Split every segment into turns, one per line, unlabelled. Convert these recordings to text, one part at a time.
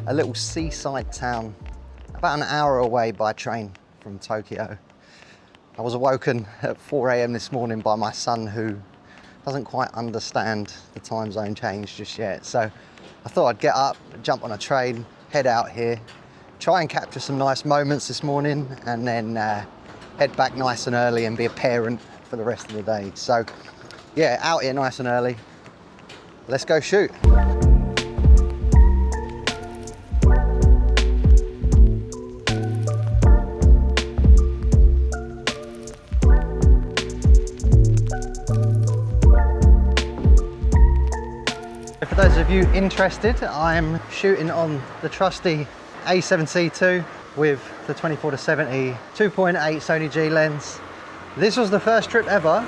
a little seaside town about an hour away by train from Tokyo. I was awoken at 4 a.m. this morning by my son, who doesn't quite understand the time zone change just yet. So I thought I'd get up, jump on a train, head out here, try and capture some nice moments this morning, and then head back nice and early and be a parent for the rest of the day. So yeah, out here nice and early. Let's go shoot. For those of you interested, I'm shooting on the trusty A7C II with the 24-70 2.8 Sony G lens. This was the first trip ever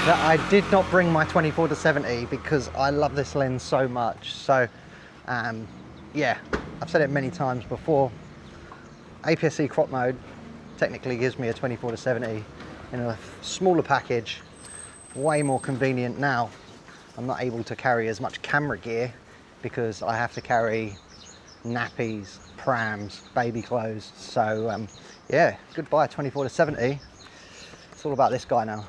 that I did not bring my 24-70 because I love this lens so much. So yeah, I've said it many times before, APS-C crop mode technically gives me a 24-70 in a smaller package, way more convenient now. I'm not able to carry as much camera gear because I have to carry nappies, prams, baby clothes. So yeah, goodbye 24-70. It's all about this guy now.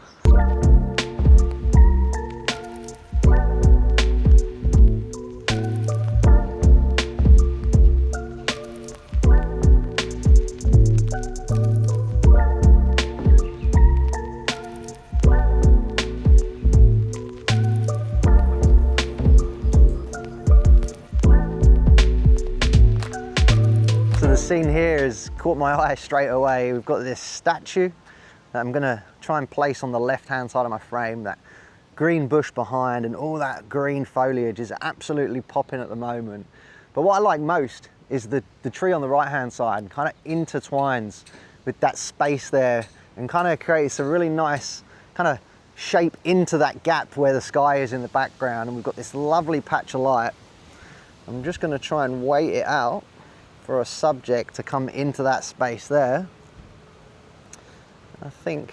The scene here has caught my eye straight away. We've got this statue that I'm gonna try and place on the left-hand side of my frame. That green bush behind and all that green foliage is absolutely popping at the moment. But what I like most is the tree on the right-hand side kind of intertwines with that space there and kind of creates a really nice kind of shape into that gap where the sky is in the background, and we've got this lovely patch of light. I'm just gonna try and wait it out for a subject to come into that space there. I think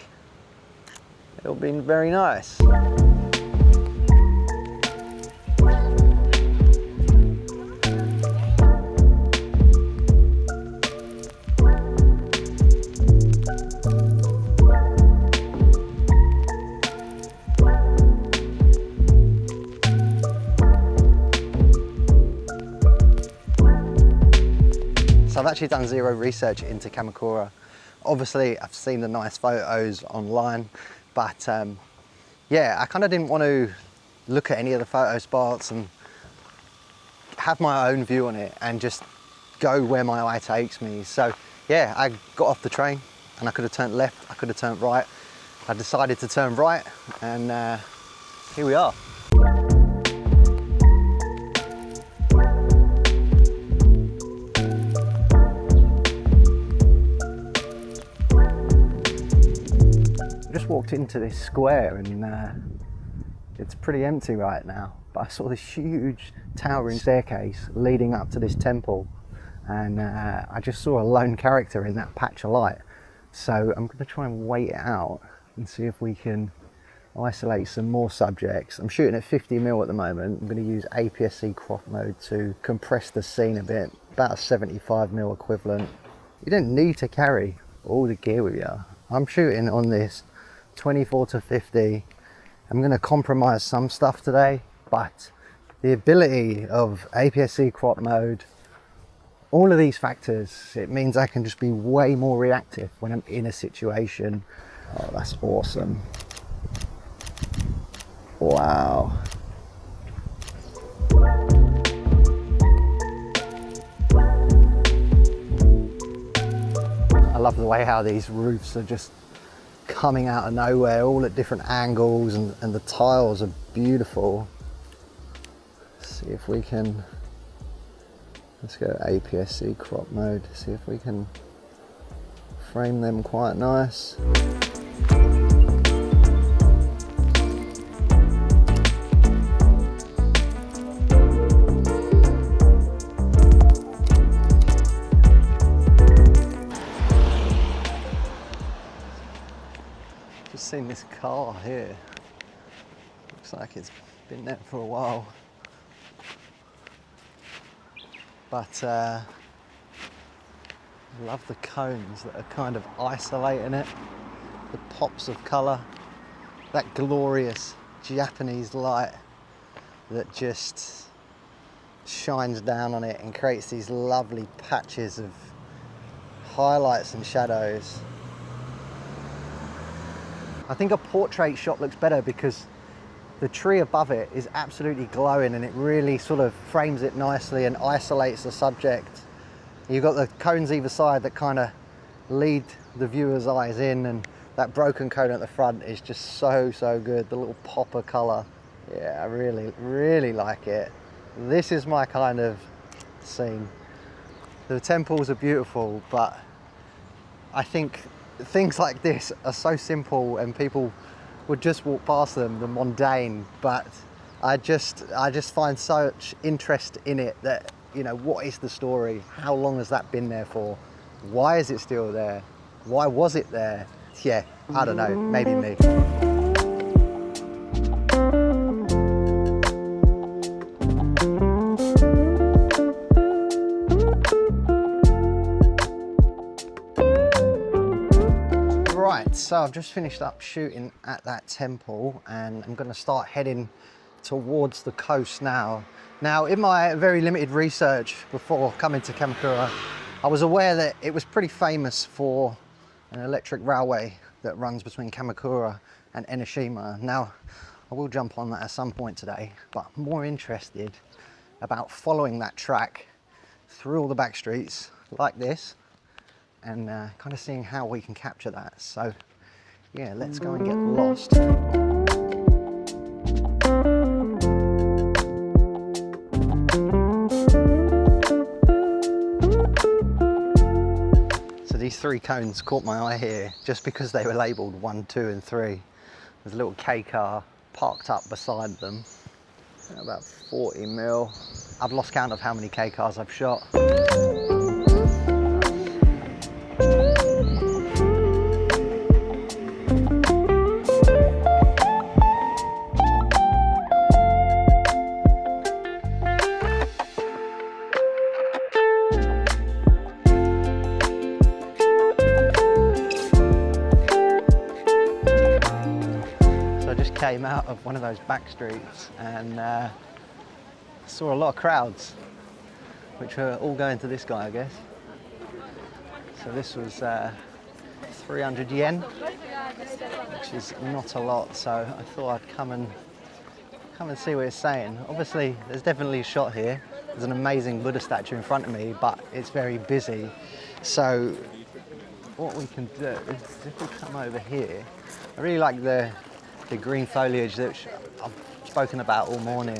it'll be very nice. So I've actually done zero research into Kamakura. Obviously, I've seen the nice photos online, but yeah, I kind of didn't want to look at any of the photo spots and have my own view on it and just go where my eye takes me. So yeah, I got off the train and I could have turned left, I could have turned right. I decided to turn right, and here we are. Just walked into this square and it's pretty empty right now, but I saw this huge towering staircase leading up to this temple, and I just saw a lone character in that patch of light. So I'm going to try and wait it out and see if we can isolate some more subjects. I'm shooting at 50mm at the moment. I'm going to use APS-C crop mode to compress the scene a bit, about a 75mm equivalent. You don't need to carry all the gear with you. I'm shooting on this 24-50. I'm going to compromise some stuff today, but the ability of APS-C crop mode, all of these factors, it means I can just be way more reactive when I'm in a situation. Oh, that's awesome. Wow. I love the way how these roofs are just coming out of nowhere, all at different angles, and the tiles are beautiful. Let's see if we can, let's go APS-C crop mode, see if we can frame them quite nice. Just seen this car here. Looks like it's been there for a while. But I love the cones that are kind of isolating it, the pops of colour, that glorious Japanese light that just shines down on it and creates these lovely patches of highlights and shadows. I think a portrait shot looks better because the tree above it is absolutely glowing and it really sort of frames it nicely and isolates the subject. You've got the cones either side that kind of lead the viewer's eyes in, and that broken cone at the front is just so good. The little pop of colour. Yeah, I really like it. This is my kind of scene. The temples are beautiful, but I think things like this are so simple and people would just walk past them, the mundane, but I just find such interest in it that, you know, what is the story? How long has that been there for? Why is it still there? Why was it there? Yeah, I don't know, maybe me. Right, so I've just finished up shooting at that temple and I'm going to start heading towards the coast now. Now, in my very limited research before coming to Kamakura, I was aware that it was pretty famous for an electric railway that runs between Kamakura and Enoshima. Now, I will jump on that at some point today, but I'm more interested about following that track through all the back streets like this and kind of seeing how we can capture that. So yeah, let's go and get lost. So these three cones caught my eye here just because they were labelled 1, 2 and 3. There's a little K car parked up beside them. About 40 mil. I've lost count of how many K cars I've shot. Came out of one of those back streets and saw a lot of crowds, which were all going to this guy, I guess. So this was 300 yen, which is not a lot. So I thought I'd come and see what it's saying. Obviously, there's definitely a shot here. There's an amazing Buddha statue in front of me, but it's very busy. So what we can do is if we come over here, I really like the green foliage that I've spoken about all morning,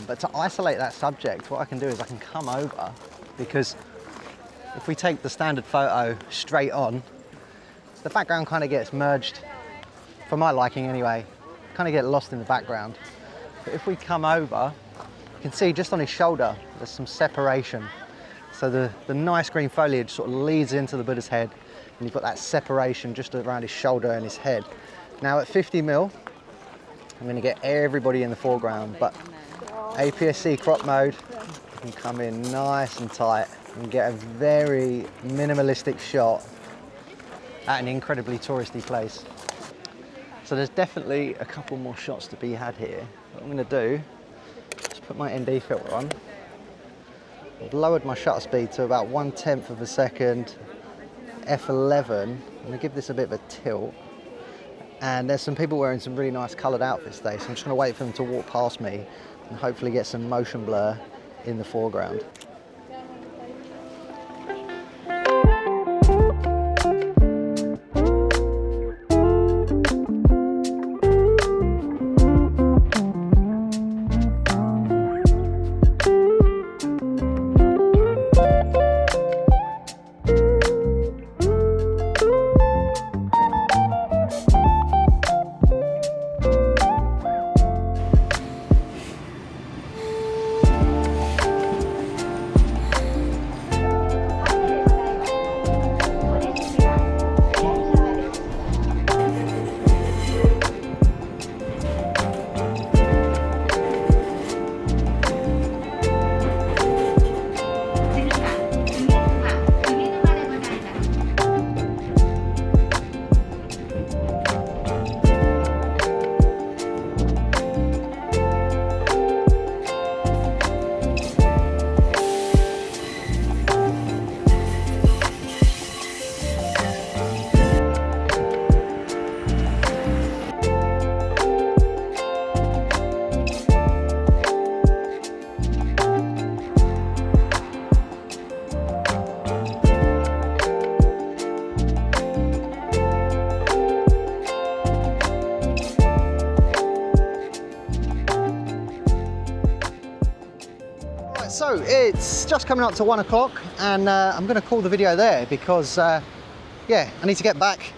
but to isolate that subject, what I can do is I can come over, because if we take the standard photo straight on, the background kind of gets merged, for my liking anyway, kind of get lost in the background. But if we come over, you can see just on his shoulder there's some separation, so the nice green foliage sort of leads into the Buddha's head, and you've got that separation just around his shoulder and his head. Now at 50 mil, I'm going to get everybody in the foreground, but APS-C crop mode, you can come in nice and tight and get a very minimalistic shot at an incredibly touristy place. So there's definitely a couple more shots to be had here. What I'm going to do is put my ND filter on. I've lowered my shutter speed to about 1/10 of a second, f11. I'm going to give this a bit of a tilt. And there's some people wearing some really nice coloured outfits today, so I'm just going to wait for them to walk past me and hopefully get some motion blur in the foreground. So it's just coming up to 1 o'clock, and I'm going to call the video there because yeah, I need to get back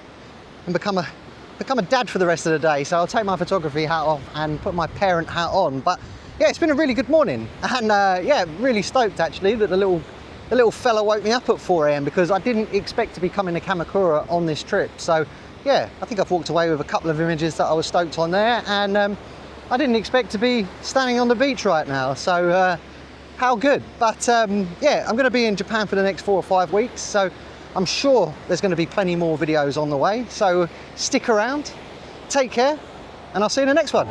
and become a dad for the rest of the day. So I'll take my photography hat off and put my parent hat on. But yeah, it's been a really good morning, and yeah, really stoked actually that the little fella woke me up at 4 AM because I didn't expect to be coming to Kamakura on this trip. So yeah, I think I've walked away with a couple of images that I was stoked on there, and I didn't expect to be standing on the beach right now. So how good. But yeah, I'm going to be in Japan for the next 4 or 5 weeks, so I'm sure there's going to be plenty more videos on the way. So stick around, take care, and I'll see you in the next one.